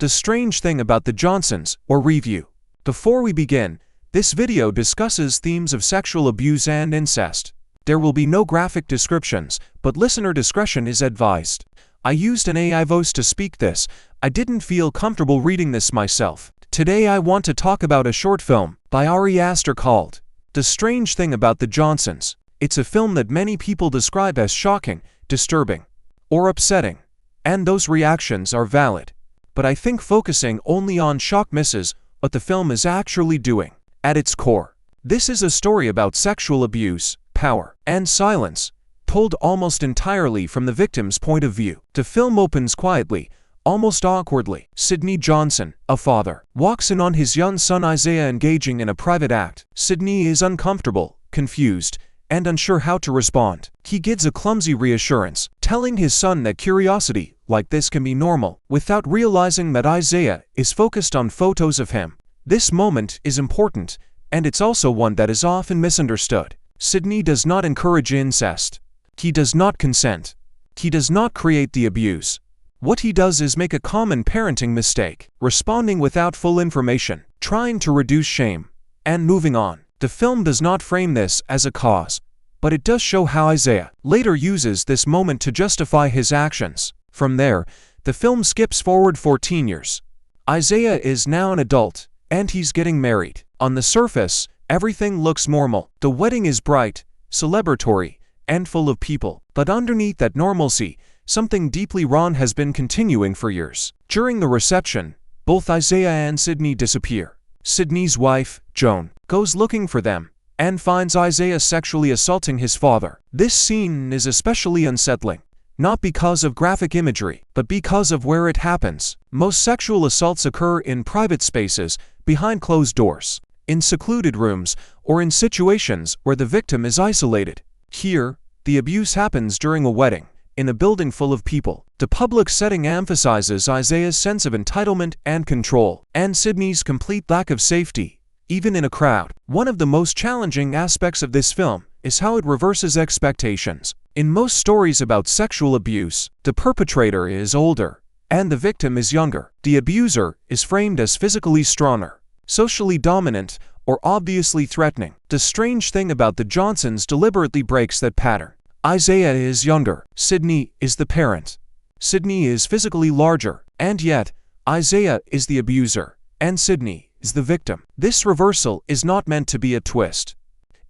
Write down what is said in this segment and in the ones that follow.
The Strange Thing About the Johnsons, or Review. Before we begin, this video discusses themes of sexual abuse and incest. There will be no graphic descriptions, but listener discretion is advised. I used an AI voice to speak this. I didn't feel comfortable reading this myself. Today I want to talk about a short film by Ari Aster called The Strange Thing About the Johnsons. It's a film that many people describe as shocking, disturbing, or upsetting, and those reactions are valid. But I think focusing only on shock misses what the film is actually doing. At its core, this is a story about sexual abuse, power, and silence, told almost entirely from the victim's point of view. The film opens quietly, almost awkwardly. Sidney Johnson, a father, walks in on his young son Isaiah engaging in a private act. Sidney is uncomfortable, confused, and unsure how to respond. He gives a clumsy reassurance, telling his son that curiosity like this can be normal, without realizing that Isaiah is focused on photos of him. This moment is important, and it's also one that is often misunderstood. Sidney does not encourage incest. He does not consent. He does not create the abuse. What he does is make a common parenting mistake, responding without full information, trying to reduce shame, and moving on. The film does not frame this as a cause, but it does show how Isaiah later uses this moment to justify his actions. From there, the film skips forward 14 years. Isaiah is now an adult, and he's getting married. On the surface, everything looks normal. The wedding is bright, celebratory, and full of people. But underneath that normalcy, something deeply wrong has been continuing for years. During the reception, both Isaiah and Sidney disappear. Sidney's wife, Joan, goes looking for them and finds Isaiah sexually assaulting his father. This scene is especially unsettling, not because of graphic imagery, but because of where it happens. Most sexual assaults occur in private spaces, behind closed doors, in secluded rooms, or in situations where the victim is isolated. Here, the abuse happens during a wedding, in a building full of people. The public setting emphasizes Isaiah's sense of entitlement and control, and Sidney's complete lack of safety, even in a crowd. One of the most challenging aspects of this film is how it reverses expectations. In most stories about sexual abuse, the perpetrator is older, and the victim is younger. The abuser is framed as physically stronger, socially dominant, or obviously threatening. The strange thing about the Johnsons deliberately breaks that pattern. Isaiah is younger. Sidney is the parent. Sidney is physically larger, and yet, Isaiah is the abuser, and Sidney is the victim. This reversal is not meant to be a twist.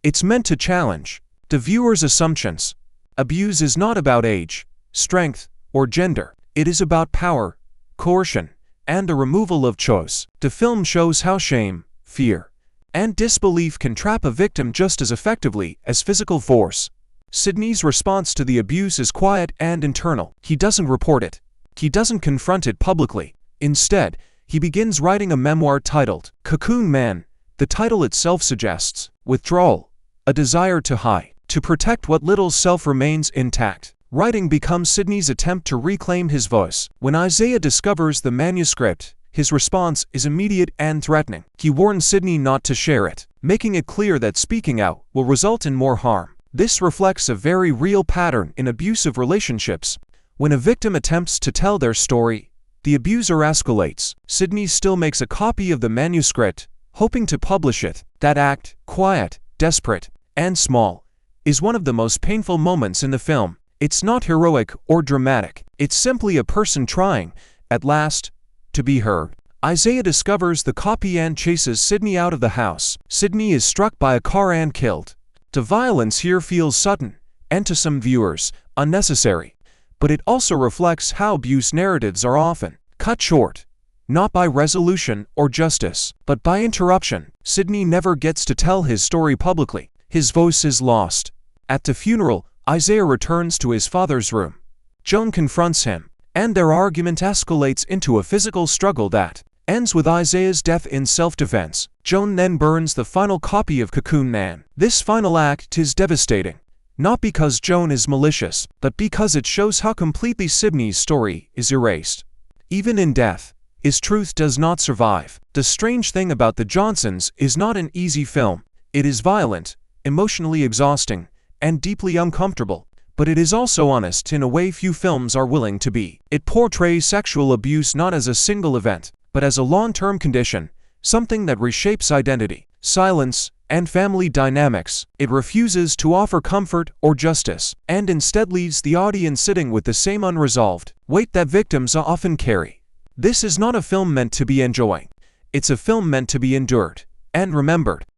It's meant to challenge the viewer's assumptions. Abuse is not about age, strength, or gender. It is about power, coercion, and the removal of choice. The film shows how shame, fear, and disbelief can trap a victim just as effectively as physical force. Sidney's response to the abuse is quiet and internal. He doesn't report it. He doesn't confront it publicly. Instead, he begins writing a memoir titled Cocoon Man. The title itself suggests withdrawal, a desire to hide, to protect what little self remains intact. Writing becomes Sidney's attempt to reclaim his voice. When Isaiah discovers the manuscript, his response is immediate and threatening. He warns Sidney not to share it, making it clear that speaking out will result in more harm. This reflects a very real pattern in abusive relationships. When a victim attempts to tell their story, the abuser escalates. Sidney still makes a copy of the manuscript, hoping to publish it. That act, quiet, desperate, and small, is one of the most painful moments in the film. It's not heroic or dramatic. It's simply a person trying, at last, to be heard. Isaiah discovers the copy and chases Sidney out of the house. Sidney is struck by a car and killed. The violence here feels sudden, and to some viewers, unnecessary. But it also reflects how abuse narratives are often cut short, not by resolution or justice, but by interruption. Sidney never gets to tell his story publicly. His voice is lost. At the funeral, Isaiah returns to his father's room. Joan confronts him, and their argument escalates into a physical struggle that ends with Isaiah's death in self-defense. Joan then burns the final copy of Cocoon Man. This final act is devastating, not because Joan is malicious, but because it shows how completely Sidney's story is erased. Even in death, his truth does not survive. The Strange Thing About the Johnsons is not an easy film. It is violent, emotionally exhausting, and deeply uncomfortable, but it is also honest in a way few films are willing to be. It portrays sexual abuse not as a single event, but as a long-term condition, something that reshapes identity, silence, and family dynamics. It refuses to offer comfort or justice, and instead leaves the audience sitting with the same unresolved weight that victims often carry. This is not a film meant to be enjoyed. It's a film meant to be endured and remembered.